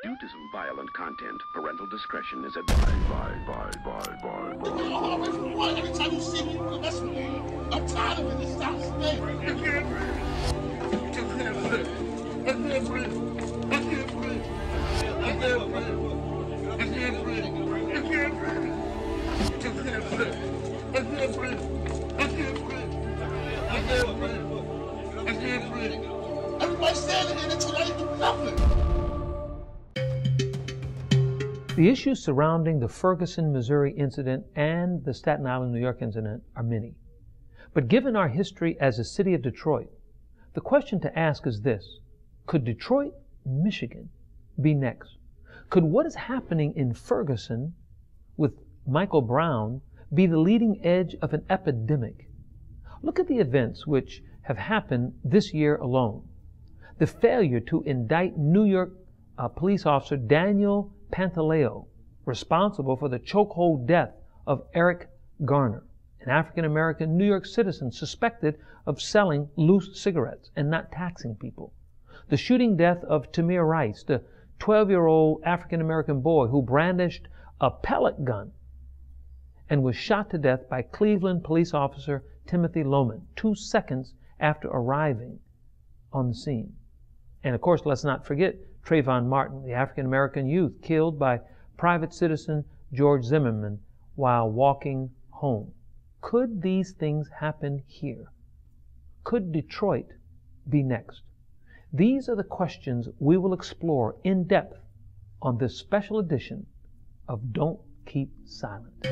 Due to some violent content, parental discretion is advised. Every time you see me, you want to mess with me. I'm tired of it. This sounds bad. I can't breathe. I can't breathe. I can't breathe. I can't breathe. I can't breathe. I can't breathe. I can't breathe. I can't breathe. I can't breathe. I can't breathe. I can't breathe. Everybody's standing here until I do nothing. The issues surrounding the Ferguson, Missouri incident and the Staten Island, New York incident are many. But given our history as a city of Detroit, the question to ask is this: could Detroit, Michigan be next? Could what is happening in Ferguson with Michael Brown be the leading edge of an epidemic? Look at the events which have happened this year alone. The failure to indict New York police officer Daniel Pantaleo, responsible for the chokehold death of Eric Garner, an African-American New York citizen suspected of selling loose cigarettes and not taxing people. The shooting death of Tamir Rice, the 12-year-old African-American boy who brandished a pellet gun and was shot to death by Cleveland police officer Timothy Loman 2 seconds after arriving on the scene. And of course, let's not forget Trayvon Martin, the African-American youth killed by private citizen George Zimmerman while walking home. Could these things happen here? Could Detroit be next? These are the questions we will explore in depth on this special edition of Don't Keep Silent.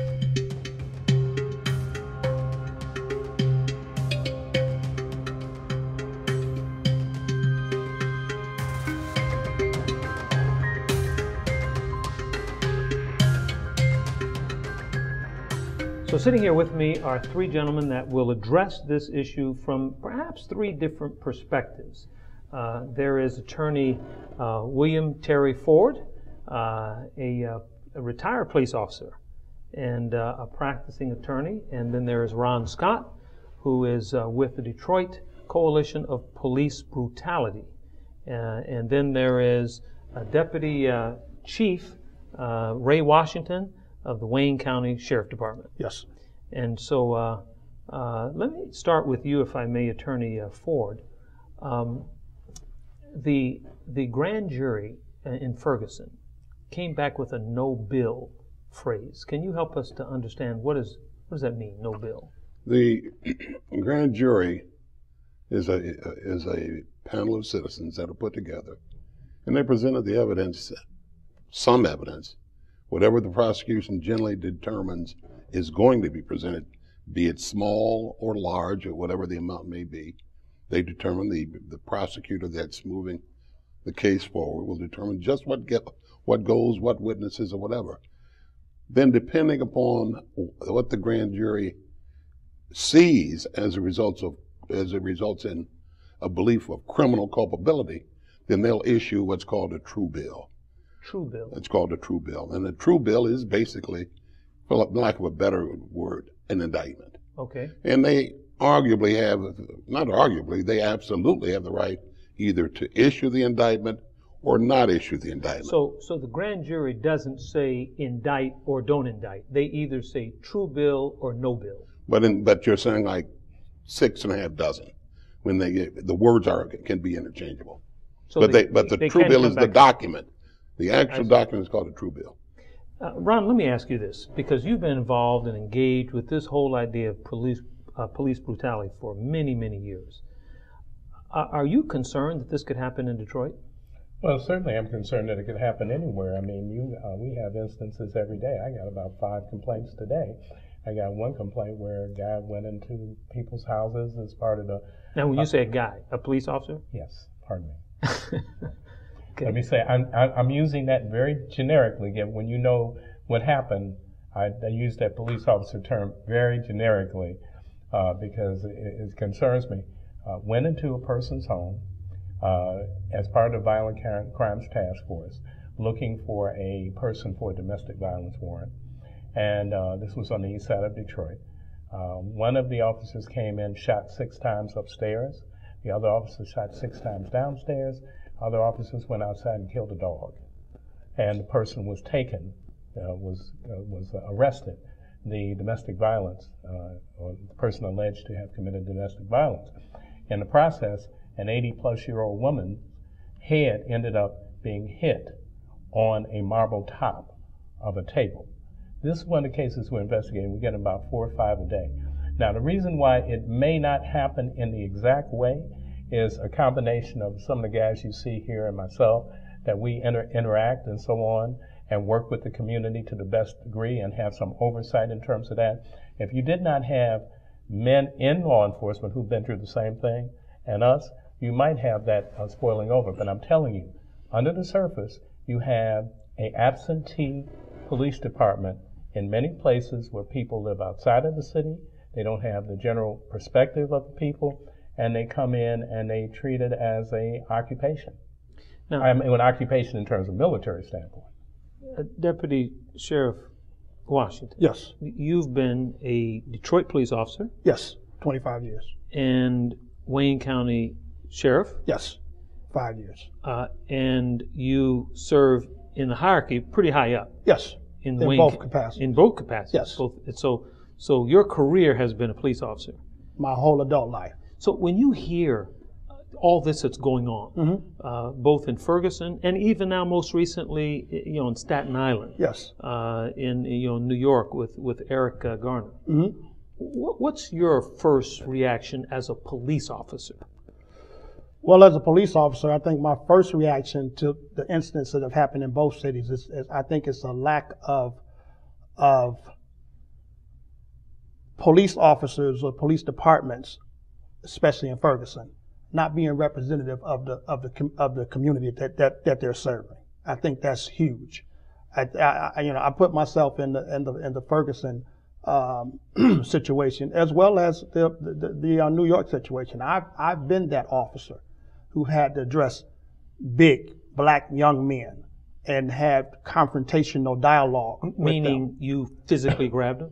So sitting here with me are three gentlemen that will address this issue from perhaps three different perspectives. There is attorney William Terry Ford, a retired police officer and a practicing attorney. And then there is Ron Scott, who is with the Detroit Coalition of Police Brutality. And then there is Deputy Chief Ray Washington of the Wayne County Sheriff Department. Yes. And so let me start with you, if I may, Attorney Ford. The grand jury in Ferguson came back with a no bill phrase. Can you help us to understand what does that mean, no bill? The grand jury is a panel of citizens that are put together, and they presented the evidence, some evidence, whatever the prosecution generally determines is going to be presented, be it small or large or whatever the amount may be. They determine, the prosecutor that's moving the case forward will determine just what goes, what witnesses or whatever. Then depending upon what the grand jury sees as it results in a belief of criminal culpability, then they'll issue what's called a true bill. True bill. It's called a true bill. And a true bill is basically, for lack of a better word, an indictment. Okay. And they arguably have, not arguably, they absolutely have the right either to issue the indictment or not issue the indictment. So the grand jury doesn't say indict or don't indict. They either say true bill or no bill. But you're saying like 6.5 dozen when the words can be interchangeable. So but the true bill is the document. The actual document is called a true bill. Ron, let me ask you this, because you've been involved and engaged with this whole idea of police brutality for many, many years. Are you concerned that this could happen in Detroit? Well, certainly I'm concerned that it could happen anywhere. I mean, we have instances every day. I got about 5 complaints today. I got one complaint where a guy went into people's houses as part of the... Now, when you say a guy, a police officer? Yes, pardon me. Okay. Let me say, I'm using that very generically. Again, when you know what happened, I use that police officer term very generically because it concerns me. Went into a person's home as part of the Violent Crimes Task Force, looking for a person for a domestic violence warrant. And this was on the east side of Detroit. One of the officers came in, shot 6 times upstairs. The other officer shot 6 times downstairs. Other officers went outside and killed a dog. and the person was taken, was arrested. The domestic violence, or the person alleged to have committed domestic violence. In the process, an 80-plus-year-old woman's head ended up being hit on a marble top of a table. This is one of the cases we're investigating. We get about 4 or 5 a day. Now, the reason why it may not happen in the exact way is a combination of some of the guys you see here and myself, that we interact and so on, and work with the community to the best degree and have some oversight in terms of that. If you did not have men in law enforcement who've been through the same thing and us, you might have that spoiling over. But I'm telling you, under the surface, you have an absentee police department in many places where people live outside of the city. They don't have the general perspective of the people, and they come in and they treat it as a occupation. Now, I mean, an occupation in terms of military standpoint. Deputy Sheriff Washington. Yes. You've been a Detroit police officer. Yes. 25 years. And Wayne County Sheriff. Yes. 5 years. And you serve in the hierarchy pretty high up. Yes. In both capacities. In both capacities. Yes. Both. So your career has been a police officer. My whole adult life. So when you hear all this that's going on, both in Ferguson and even now most recently, in Staten Island. Yes. In New York with Eric Garner. What's your first reaction as a police officer? Well, as a police officer, I think my first reaction to the incidents that have happened in both cities is I think it's a lack of police officers or police departments, especially in Ferguson, not being representative of the community that they're serving. I think that's huge. I put myself in the Ferguson situation as well as the New York situation. I've been that officer who had to address big black young men and had confrontational dialogue. Meaning you physically grabbed them?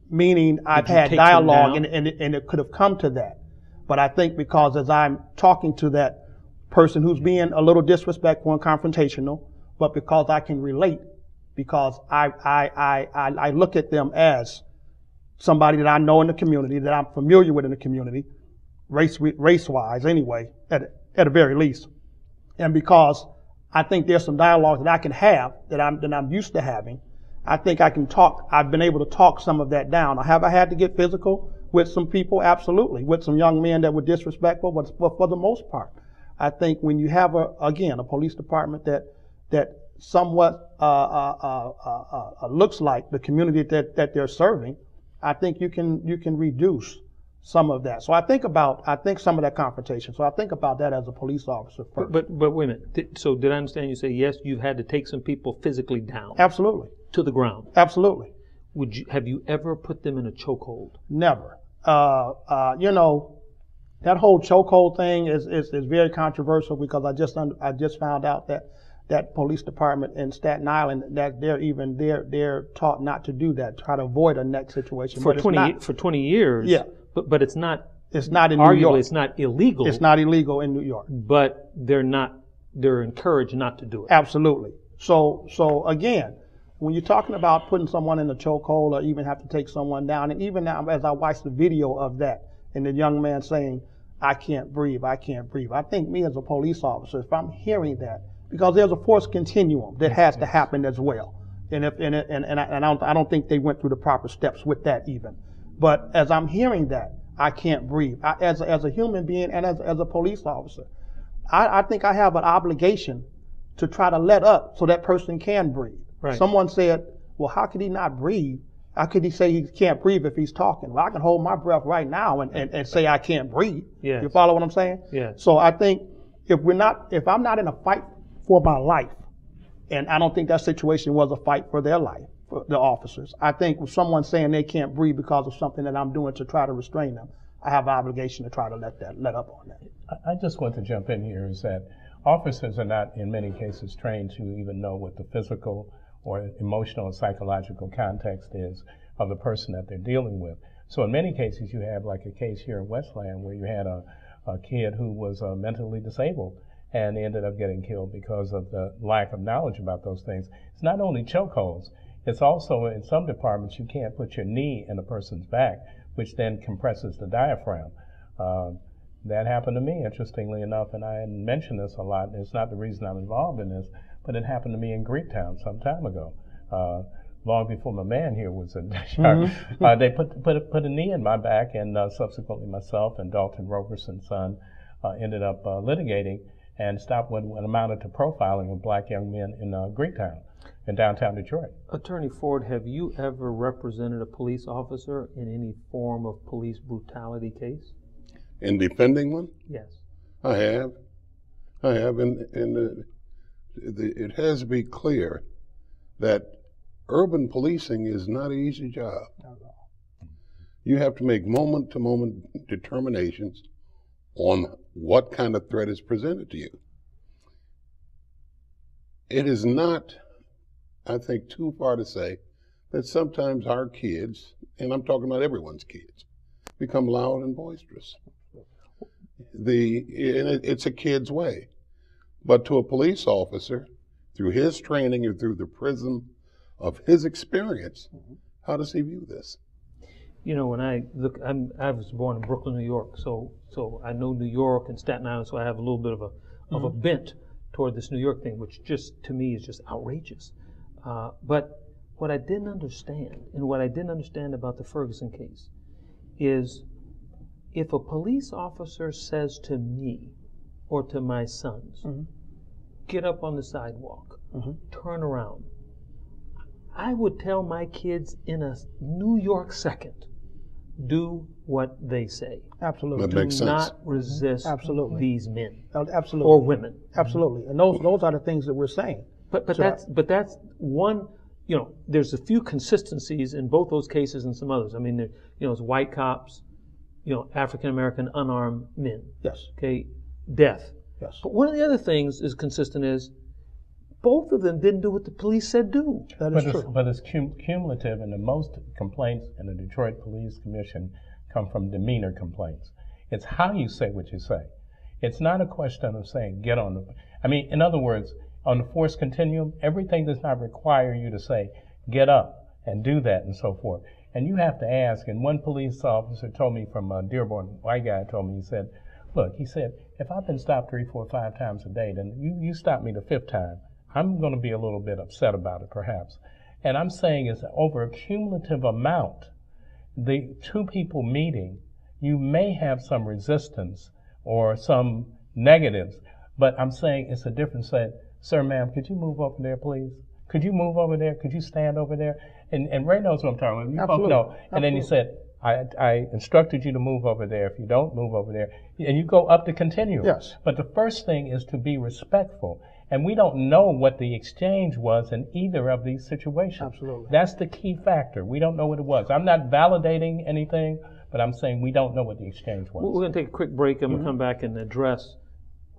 Meaning I've had dialogue and it could have come to that. But I think because as I'm talking to that person who's being a little disrespectful and confrontational, but because I can relate, because I look at them as somebody that I know in the community, that I'm familiar with in the community, race-wise anyway, at the very least. And because I think there's some dialogue that I can have that I'm used to having, I think I can talk. I've been able to talk some of that down. Have I had to get physical with some people? Absolutely. With some young men that were disrespectful, but for the most part, I think when you have a police department that somewhat looks like the community that they're serving, I think you can reduce some of that. So I think some of that confrontation. So I think about that as a police officer first. But wait a minute. So did I understand you say yes? You've had to take some people physically down. Absolutely. To the ground. Absolutely. Have you ever put them in a chokehold? Never. That whole chokehold thing is very controversial because I just found out that police department in Staten Island that they're taught not to do that, try to avoid a neck situation. For 20 years. Yeah. But it's not. It's not in New York. Arguably, it's not illegal. It's not illegal in New York. But they're encouraged not to do it. Absolutely. So again, when you're talking about putting someone in a chokehold or even have to take someone down, and even now as I watched the video of that and the young man saying, I can't breathe, I think me as a police officer, if I'm hearing that, because there's a force continuum that has to happen as well. And I don't think they went through the proper steps with that even. But as I'm hearing that, I can't breathe. As a human being and as a police officer, I think I have an obligation to try to let up so that person can breathe. Right. Someone said, well, how could he not breathe? How could he say he can't breathe if he's talking? Well, I can hold my breath right now and say I can't breathe. Yes. You follow what I'm saying? Yeah. So I think if I'm not in a fight for my life, and I don't think that situation was a fight for their life, for the officers. I think with someone saying they can't breathe because of something that I'm doing to try to restrain them, I have an obligation to try to let up on that. I just want to jump in here is that officers are not in many cases trained to even know what the physical or emotional and psychological context is of the person that they're dealing with. So in many cases you have like a case here in Westland where you had a kid who was mentally disabled and they ended up getting killed because of the lack of knowledge about those things. It's not only chokeholds, it's also in some departments you can't put your knee in a person's back, which then compresses the diaphragm. That happened to me, interestingly enough, and I hadn't mentioned this a lot. It's not the reason I'm involved in this, but it happened to me in Greektown some time ago. Long before my man here was in charge. They put a knee in my back, and subsequently myself and Dalton Roberson's son ended up litigating and stopped what amounted to profiling of black young men in Greektown in downtown Detroit. Attorney Ford, have you ever represented a police officer in any form of police brutality case? In defending one? Yes. I have, and it has to be clear that urban policing is not an easy job. You have to make moment-to-moment determinations on what kind of threat is presented to you. It is not, I think, too far to say that sometimes our kids, and I'm talking about everyone's kids, become loud and boisterous. It's a kid's way. But to a police officer, through his training and through the prism of his experience, how does he view this? You know, when I look, I was born in Brooklyn, New York, so I know New York and Staten Island, so I have a little bit of a bent toward this New York thing, which just, to me, is just outrageous. But what I didn't understand, and what I didn't understand about the Ferguson case, is if a police officer says to me or to my sons, get up on the sidewalk, turn around, I would tell my kids in a New York second, do what they say. Absolutely. That makes sense. Do not resist these men. Absolutely. Or women. Absolutely. And those are the things that we're saying. But that's one, you know, there's a few consistencies in both those cases and some others. I mean, you know, it's white cops, you know, African American unarmed men. Yes. Okay, death. Yes. But one of the other things is consistent is both of them didn't do what the police said do. That is true. But it's cumulative, and the most complaints in the Detroit Police Commission come from demeanor complaints. It's how you say what you say. It's not a question of saying, get on the... I mean, in other words, on the force continuum, everything does not require you to say, get up and do that and so forth. And you have to ask, and one police officer told me from Dearborn, white guy told me, he said, look, he said, if I've been stopped 3, 4, 5 times a day, then you stop me the 5th time, I'm going to be a little bit upset about it, perhaps. And I'm saying is over a cumulative amount, the two people meeting, you may have some resistance or some negatives, but I'm saying it's a difference. Say, sir, ma'am, could you move over there, please? Could you move over there? Could you stand over there? And Ray knows what I'm talking about. You both know. And then he said, I instructed you to move over there. If you don't, move over there. And you go up the continuum. Yes. But the first thing is to be respectful. And we don't know what the exchange was in either of these situations. Absolutely. That's the key factor. We don't know what it was. I'm not validating anything, but I'm saying we don't know what the exchange was. We're going to take a quick break, and we'll come back and address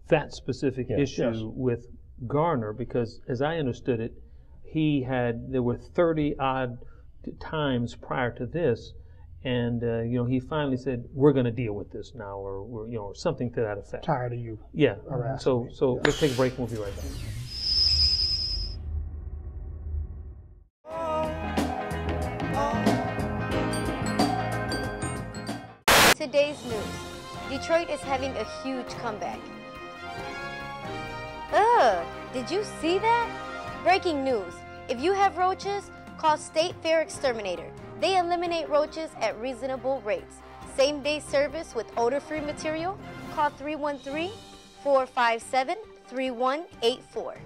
that specific issue with Garner, because as I understood it, there were 30 odd times prior to this, and you know, he finally said, we're going to deal with this now, or we're, you know, or something to that effect. Tired of you. Yeah. So let's take a break and we'll be right back. Today's news. Detroit is having a huge comeback. Ugh, did you see that? Breaking news. If you have roaches, call State Fair Exterminator. They eliminate roaches at reasonable rates. Same-day service with odor-free material. Call 313-457-3184.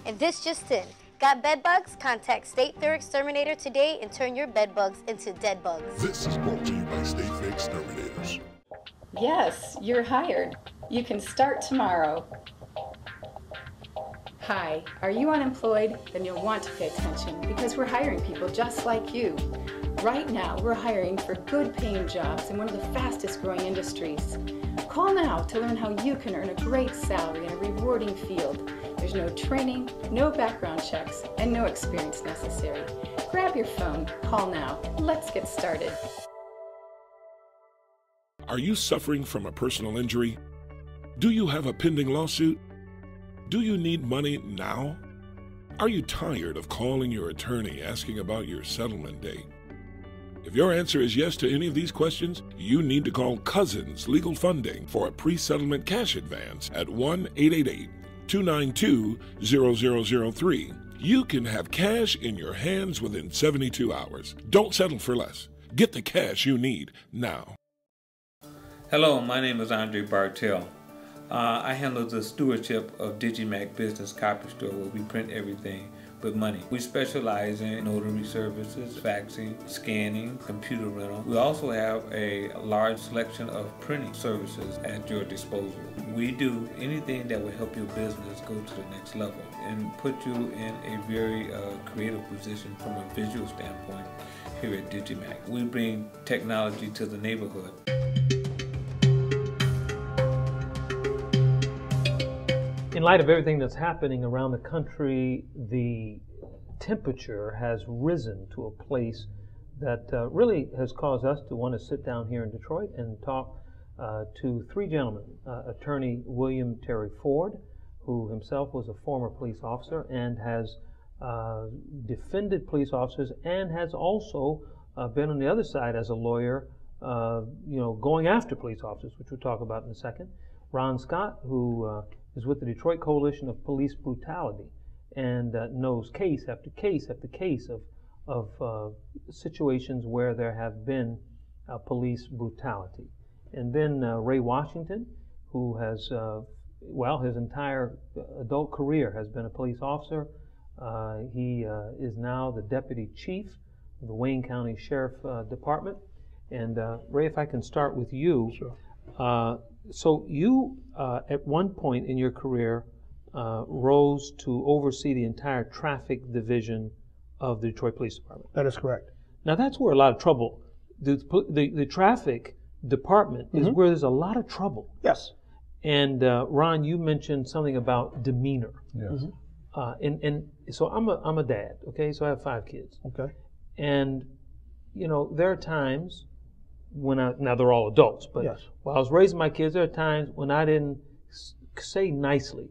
And this just in. Got bed bugs? Contact State Fair Exterminator today and turn your bed bugs into dead bugs. This is brought to you by State Fair Exterminators. Yes, you're hired. You can start tomorrow. Hi, are you unemployed? Then you'll want to pay attention because we're hiring people just like you. Right now, we're hiring for good paying jobs in one of the fastest growing industries. Call now to learn how you can earn a great salary in a rewarding field. There's no training, no background checks, and no experience necessary. Grab your phone, call now. Let's get started. Are you suffering from a personal injury? Do you have a pending lawsuit? Do you need money now? Are you tired of calling your attorney asking about your settlement date? If your answer is yes to any of these questions, you need to call Cousins Legal Funding for a pre-settlement cash advance at 1-888-292-0003. You can have cash in your hands within 72 hours. Don't settle for less. Get the cash you need now. Hello, my name is Andre Bartel. I handle the stewardship of Digimac Business Copy Store, where we print everything but money. We specialize in notary services, faxing, scanning, computer rental. We also have a large selection of printing services at your disposal. We do anything that will help your business go to the next level and put you in a very creative position from a visual standpoint here at Digimac. We bring technology to the neighborhood. In light of everything that's happening around the country, the temperature has risen to a place that really has caused us to want to sit down here in Detroit and talk to three gentlemen. Attorney William Terry Ford, who himself was a former police officer and has defended police officers and has also been on the other side as a lawyer, going after police officers, which we'll talk about in a second. Ron Scott, who is with the Detroit Coalition of Police Brutality and knows case after case after case of situations where there have been police brutality. And then Ray Washington, who has, his entire adult career has been a police officer. He is now the deputy chief of the Wayne County Sheriff Department. And Ray, if I can start with you. Sure. So you, at one point in your career, rose to oversee the entire traffic division of the Detroit Police Department. That is correct. Now that's where a lot of trouble, the traffic department is where there's a lot of trouble. Yes. And Ron, you mentioned something about demeanor. Yes. And so I'm a dad, okay? So I have 5 kids. Okay. And, there are times when now they're all adults, but yes. While I was raising my kids, there are times when I didn't say nicely,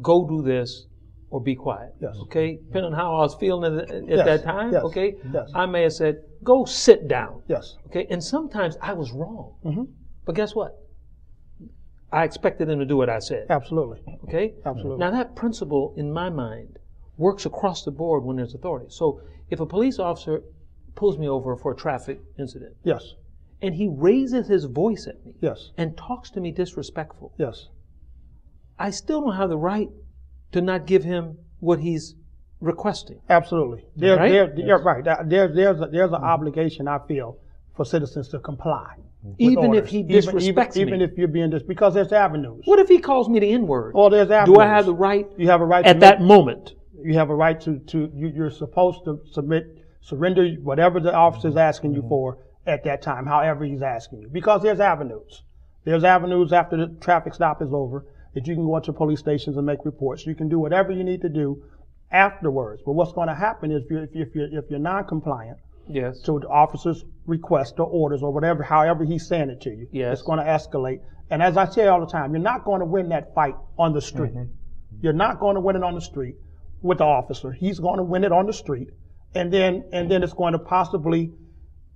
go do this or be quiet. Yes. Okay? Depending on how I was feeling at Yes. that time, Yes. okay? Yes. I may have said, go sit down. Yes. Okay? And sometimes I was wrong. But guess what? I expected them to do what I said. Absolutely. Okay? Absolutely. Now that principle, in my mind, works across the board when there's authority. So if a police officer pulls me over for a traffic incident, yes, and he raises his voice at me, yes, and talks to me disrespectful, yes, I still don't have the right to not give him what he's requesting. Absolutely. Right? Right. There's an obligation, I feel, for citizens to comply. Even if he disrespects me. Even if you're being because there's avenues. What if he calls me the N-word? Well, there's avenues. Do I have the right? You have a right at that moment. You have a right you're supposed to surrender whatever the officer is asking you for at that time, however he's asking you. Because there's avenues. There's avenues after the traffic stop is over that you can go into police stations and make reports. You can do whatever you need to do afterwards. But what's going to happen is if you're non-compliant yes. to the officer's request or orders or whatever, however he's saying it to you, yes. it's going to escalate. And as I say all the time, you're not going to win that fight on the street. You're not going to win it on the street with the officer. He's going to win it on the street, and then it's going to possibly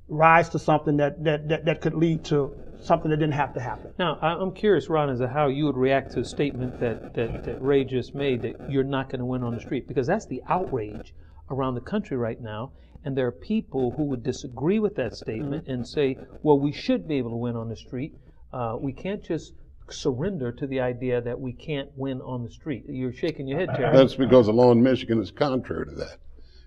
rise to something that could lead to something that didn't have to happen. Now, I'm curious, Ron, as to how you would react to a statement that Ray just made, that you're not going to win on the street, because that's the outrage around the country right now, and there are people who would disagree with that statement and say, well, we should be able to win on the street. We can't just surrender to the idea that we can't win on the street. You're shaking your head, Terry. That's because the law in Michigan is contrary to that.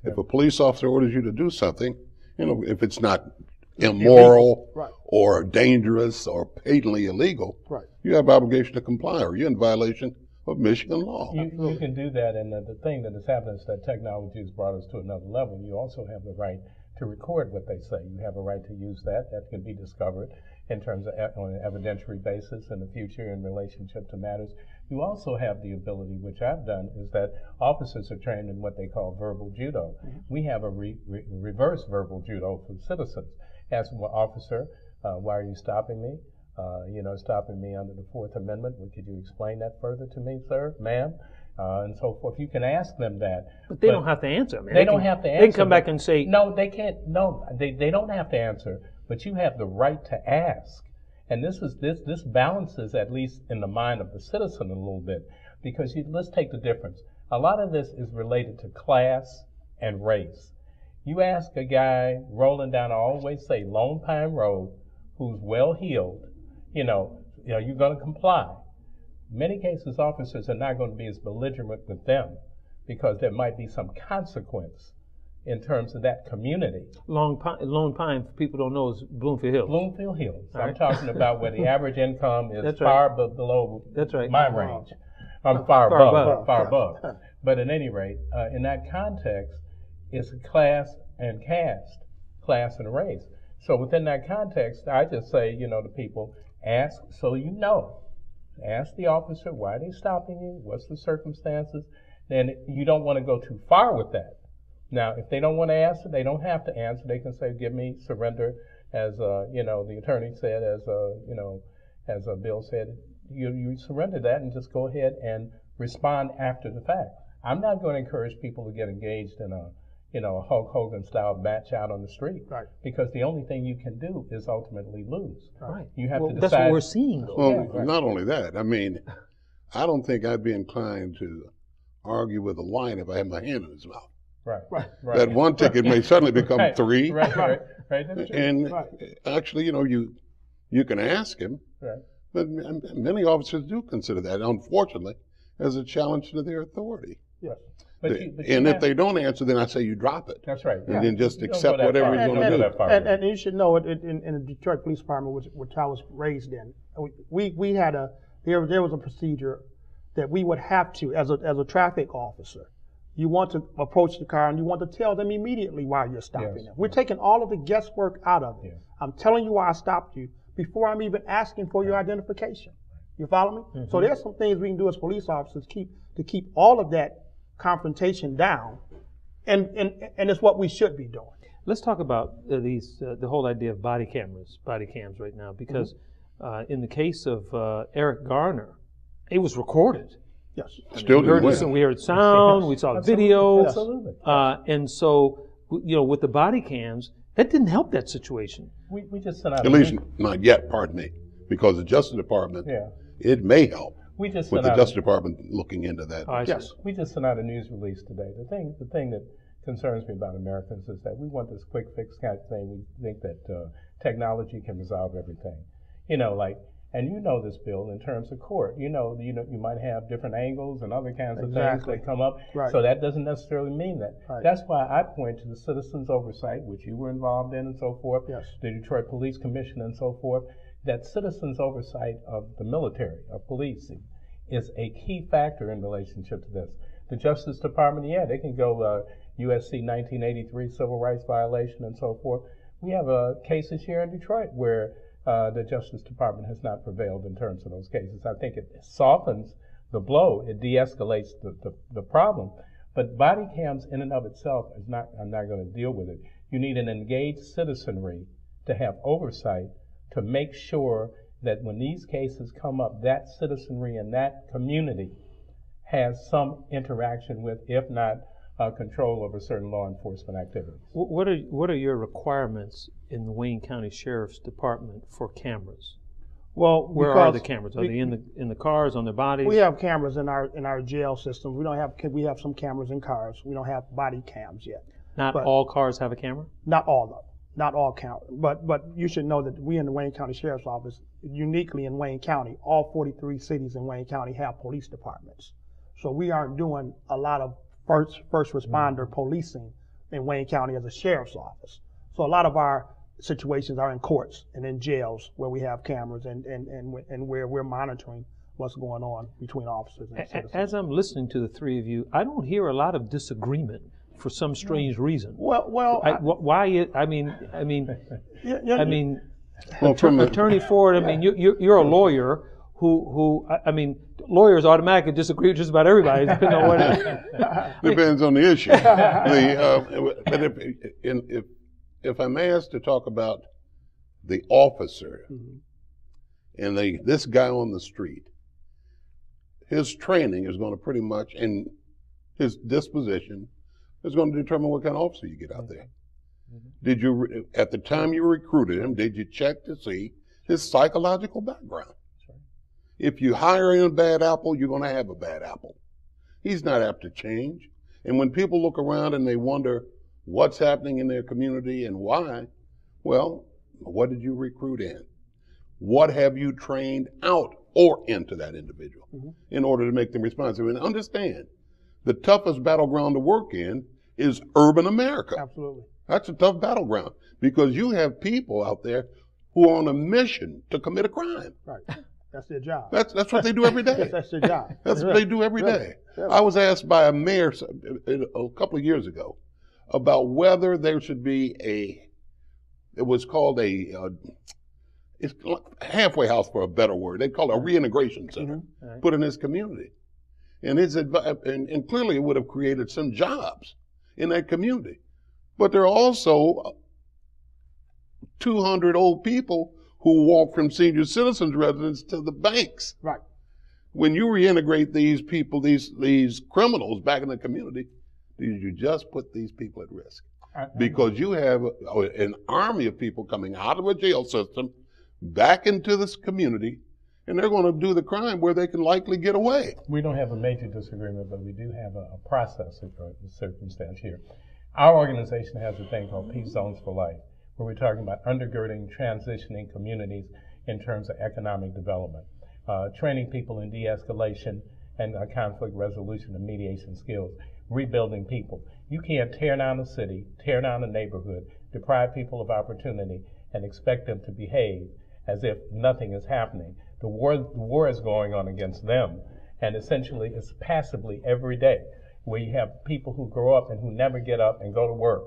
If a police officer orders you to do something, if it's not immoral right. or dangerous or patently illegal, right. you have obligation to comply, or you're in violation of Michigan law. You can do that, and the thing that has happened is that technology has brought us to another level. You also have the right to record what they say. You have a right to use that. That can be discovered in terms of on an evidentiary basis in the future in relationship to matters. You also have the ability, which I've done, is that officers are trained in what they call verbal judo. We have a reverse verbal judo for citizens. Ask an officer, why are you stopping me? stopping me under the Fourth Amendment. Could you explain that further to me, sir, ma'am? And so forth. You can ask them that. But they don't have to answer. They don't have to answer. They can come back and say... No, they can't. No, they don't have to answer. But you have the right to ask. And this balances, at least in the mind of the citizen, a little bit. Because let's take the difference. A lot of this is related to class and race. You ask a guy rolling down, I always say, Lone Pine Road, who's well-heeled, you're going to comply. Many cases, officers are not going to be as belligerent with them because there might be some consequence in terms of that community. Lone Pine, for people don't know, is Bloomfield Hills. Bloomfield Hills. All I'm right. talking about where the average income is That's far right. below That's right. my range. Far above. But at any rate, in that context, it's a class and caste, class and race. So within that context, I just say, to people, ask so you know. Ask the officer, why are they stopping you? What's the circumstances? Then you don't want to go too far with that. Now, if they don't want to answer, they don't have to answer. They can say, give me surrender, as the attorney said, as Bill said. You surrender that and just go ahead and respond after the fact. I'm not going to encourage people to get engaged in a Hulk Hogan style match out on the street. Right. Because the only thing you can do is ultimately lose. Right. You have to decide. That's what we're seeing, though. Well, Yeah, right. not only that, I mean, I don't think I'd be inclined to argue with a lion if I had my hand in his mouth. Right. That one ticket may suddenly become Right. three. Right. That's true. And actually, you can ask him, Right. but many officers do consider that, unfortunately, as a challenge to their authority. Yes. If they don't answer, then I say you drop it. That's right. And then just You don't accept go that whatever far. he's You going don't to go do. that far. And you should know, in the Detroit Police Department, which I was raised in, there was a procedure that we would have to, as a traffic officer, you want to approach the car and you want to tell them immediately why you're stopping Yes. them. We're taking all of the guesswork out of it. Yeah. I'm telling you why I stopped you before I'm even asking for your identification. You follow me? Mm-hmm. So there's some things we can do as police officers to keep all of that confrontation down, and it's what we should be doing. Let's talk about the whole idea of body cams right now, because in the case of Eric Garner, it was recorded. Yes. Still We heard do this, and we heard sound, we saw video, Absolutely. and so with the body cams, that didn't help that situation. We just sent out At least not yet, pardon me, because the Justice Department, it may help we just with sent the out Justice Department looking into that. Yes. We just sent out a news release today. The thing that concerns me about Americans is that we want this quick fix kind of thing. We think that technology can resolve everything. And you know this, Bill, in terms of court. You might have different angles and other kinds of things that come up. Right. So that doesn't necessarily mean that. Right. That's why I point to the citizens oversight, which you were involved in and so forth, Yes. the Detroit Police Commission and so forth, that citizens oversight of the military, of policing, is a key factor in relationship to this. The Justice Department, they can go USC 1983 civil rights violation and so forth. We have cases here in Detroit where the Justice Department has not prevailed in terms of those cases. I think it softens the blow, it de-escalates the problem. But body cams in and of itself I'm not going to deal with it. You need an engaged citizenry to have oversight to make sure that when these cases come up, that citizenry in that community has some interaction with, if not control over certain law enforcement activities. What are your requirements in the Wayne County Sheriff's Department for cameras? Well, Where are the cameras? Are they in the cars, on their bodies? We have cameras in our jail systems. We have some cameras in cars. We don't have body cams yet. Not all cars have a camera? Not all though. Not all cameras. But you should know that we in the Wayne County Sheriff's Office, uniquely in Wayne County, all 43 cities in Wayne County have police departments. So we aren't doing a lot of first responder policing in Wayne County as a sheriff's office. So a lot of our situations are in courts and in jails where we have cameras and where we're monitoring what's going on between officers and citizens. As I'm listening to the three of you, I don't hear a lot of disagreement for some strange reason. Well, Attorney Ford, you're a lawyer who lawyers automatically disagree with just about everybody, depending on what Depends on the issue. But if I'm asked to talk about the officer, and this guy on the street, his training is going to pretty much, and his disposition is going to determine what kind of officer you get out there. Did you, at the time you recruited him, did you check to see his psychological background? If you hire in a bad apple, you're going to have a bad apple. He's not apt to change. And when people look around and they wonder what's happening in their community and why, well, what did you recruit in? What have you trained out or into that individual in order to make them responsive? And understand, the toughest battleground to work in is urban America. Absolutely. That's a tough battleground because you have people out there who are on a mission to commit a crime. Right. That's their job. That's what they do every day. That's their job. That's what they do every day. Really? I was asked by a mayor a couple of years ago about whether there should be it was called it's halfway house for a better word. They call it a reintegration center put in his community. And and clearly it would have created some jobs in that community. But there are also 200 old people who walk from senior citizens residence to the banks. Right. When you reintegrate these people, these criminals back in the community, you just put these people at risk. Because you have an army of people coming out of a jail system back into this community, and they're going to do the crime where they can likely get away. We don't have a major disagreement, but we do have a process of circumstance here. Our organization has a thing called Peace Zones for Life, where we're talking about undergirding, transitioning communities in terms of economic development, training people in de-escalation and conflict resolution and mediation skills, rebuilding people. You can't tear down a city, tear down a neighborhood, deprive people of opportunity, and expect them to behave as if nothing is happening. The war is going on against them, and essentially it's passively every day, where you have people who grow up and who never get up and go to work.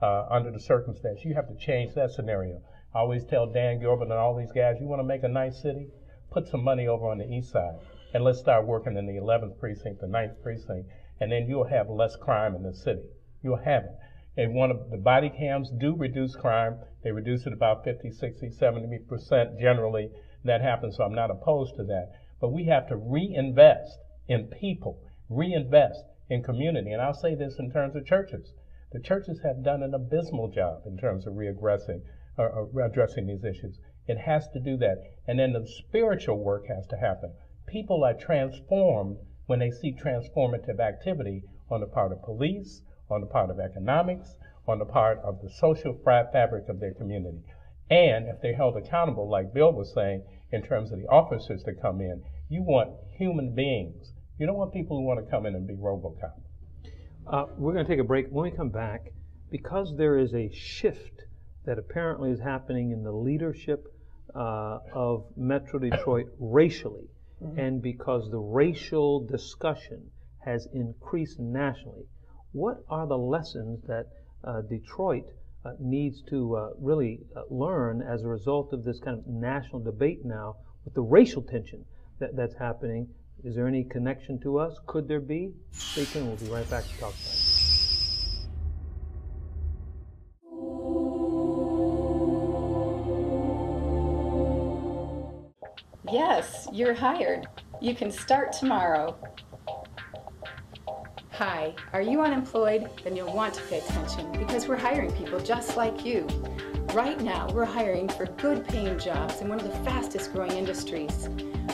Under the circumstance, you have to change that scenario. I always tell Dan Gilbert and all these guys, you want to make a nice city? Put some money over on the east side, and let's start working in the 11th precinct, the 9th precinct, and then you'll have less crime in the city. You'll have it. And one of the body cams do reduce crime. They reduce it about 50, 60, 70% generally. That happens, so I'm not opposed to that. But we have to reinvest in people, reinvest in community. And I'll say this in terms of churches. The churches have done an abysmal job in terms of addressing these issues. It has to do that. And then the spiritual work has to happen. People are transformed when they see transformative activity on the part of police, on the part of economics, on the part of the social fabric of their community. And if they're held accountable, like Bill was saying, in terms of the officers that come in, you want human beings. You don't want people who want to come in and be RoboCop. We're going to take a break. When we come back, because there is a shift that apparently is happening in the leadership of Metro Detroit racially, and because the racial discussion has increased nationally, what are the lessons that Detroit needs to really learn as a result of this kind of national debate now with the racial tension that's happening? Is there any connection to us? Could there be? Stay tuned. We'll be right back to talk about it. Yes, you're hired. You can start tomorrow. Hi, are you unemployed? Then you'll want to pay attention because we're hiring people just like you. Right now, we're hiring for good paying jobs in one of the fastest growing industries.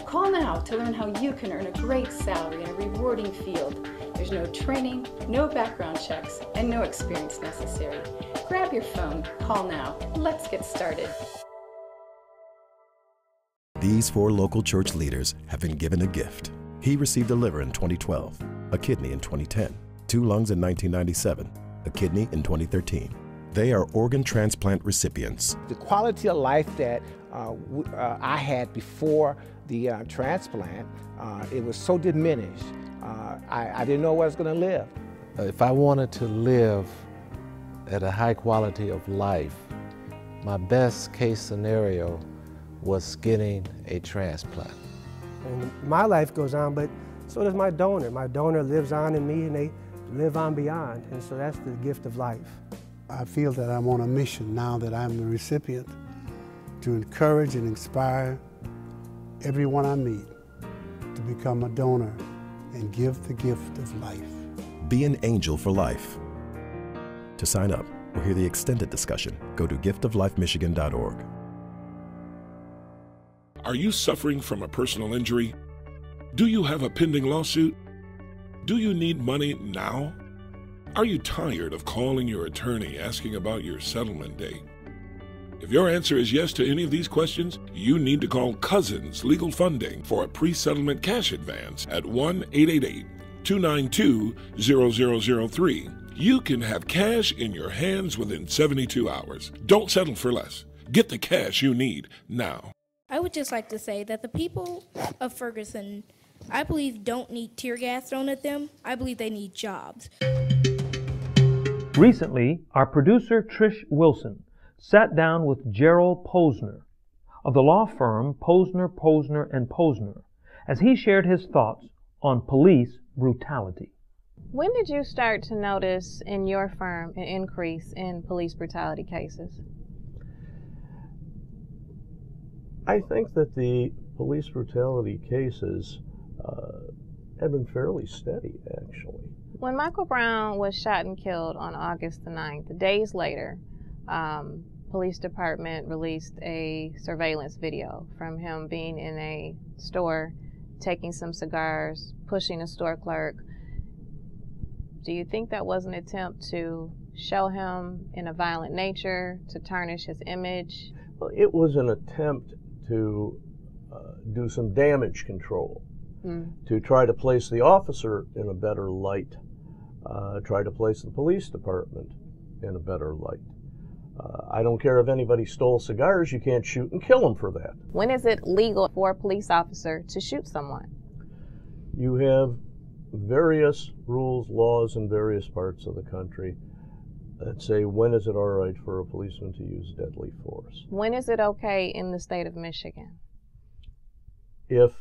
Call now to learn how you can earn a great salary in a rewarding field. There's no training, no background checks, and no experience necessary. Grab your phone, call now. Let's get started. These 4 local church leaders have been given a gift. He received a liver in 2012, a kidney in 2010, 2 lungs in 1997, a kidney in 2013. They are organ transplant recipients. The quality of life that I had before the transplant, it was so diminished. I didn't know where I was going to live. If I wanted to live at a high quality of life, my best case scenario was getting a transplant. And my life goes on, but so does my donor. My donor lives on in me, and they live on beyond, and so that's the gift of life. I feel that I'm on a mission now that I'm the recipient to encourage and inspire everyone I meet to become a donor and give the gift of life. Be an angel for life. To sign up or hear the extended discussion, go to giftoflifemichigan.org. Are you suffering from a personal injury? Do you have a pending lawsuit? Do you need money now? Are you tired of calling your attorney asking about your settlement date? If your answer is yes to any of these questions, you need to call Cousins Legal Funding for a pre-settlement cash advance at 1-888-292-0003. You can have cash in your hands within 72 hours. Don't settle for less. Get the cash you need now. I would just like to say that the people of Ferguson, I believe, don't need tear gas thrown at them. I believe they need jobs. Recently, our producer Trish Wilson sat down with Gerald Posner of the law firm Posner, Posner, and Posner as he shared his thoughts on police brutality. When did you start to notice in your firm an increase in police brutality cases? I think that the police brutality cases have been fairly steady, actually. When Michael Brown was shot and killed on August the 9th, days later, police department released a surveillance video from him being in a store, taking some cigars, pushing a store clerk. Do you think that was an attempt to show him in a violent nature, to tarnish his image? Well, it was an attempt to do some damage control, to try to place the officer in a better light, try to place the police department in a better light. I don't care if anybody stole cigars, you can't shoot and kill them for that. When is it legal for a police officer to shoot someone? You have various rules, laws in various parts of the country that say when is it all right for a policeman to use deadly force. When is it okay in the state of Michigan? If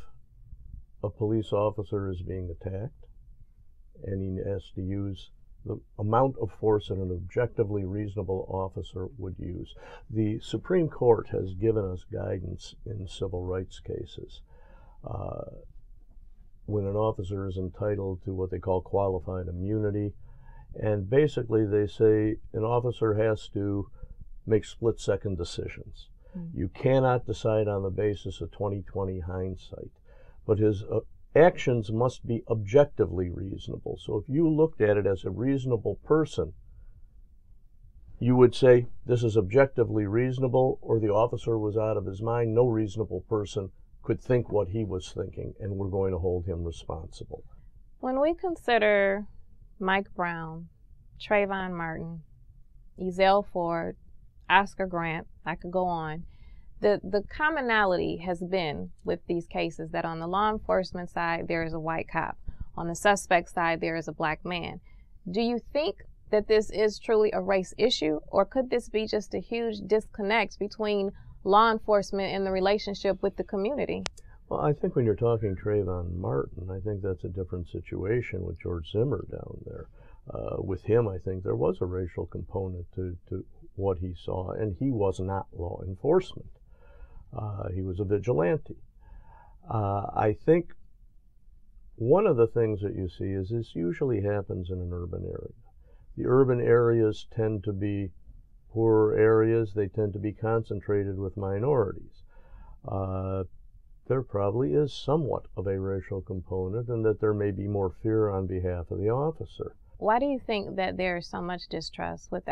a police officer is being attacked and he has to use the amount of force that an objectively reasonable officer would use. The Supreme Court has given us guidance in civil rights cases. When an officer is entitled to what they call qualified immunity, and basically they say an officer has to make split-second decisions. You cannot decide on the basis of 20/20 hindsight, but his actions must be objectively reasonable. So if you looked at it as a reasonable person, you would say this is objectively reasonable, or the officer was out of his mind. No reasonable person could think what he was thinking, and we're going to hold him responsible. When we consider Mike Brown, Trayvon Martin, Ezell Ford, Oscar Grant, I could go on, the commonality has been with these cases that on the law enforcement side, there is a white cop. On the suspect side, there is a black man. Do you think that this is truly a race issue, or could this be just a huge disconnect between law enforcement and the relationship with the community? Well, I think when you're talking Trayvon Martin, I think that's a different situation with George Zimmer down there. With him, I think there was a racial component to what he saw, and he was not law enforcement. He was a vigilante. I think one of the things that you see is this usually happens in an urban area. The urban areas tend to be poorer areas. They tend to be concentrated with minorities. There probably is somewhat of a racial component, and that there may be more fear on behalf of the officer. Why do you think that there is so much distrust with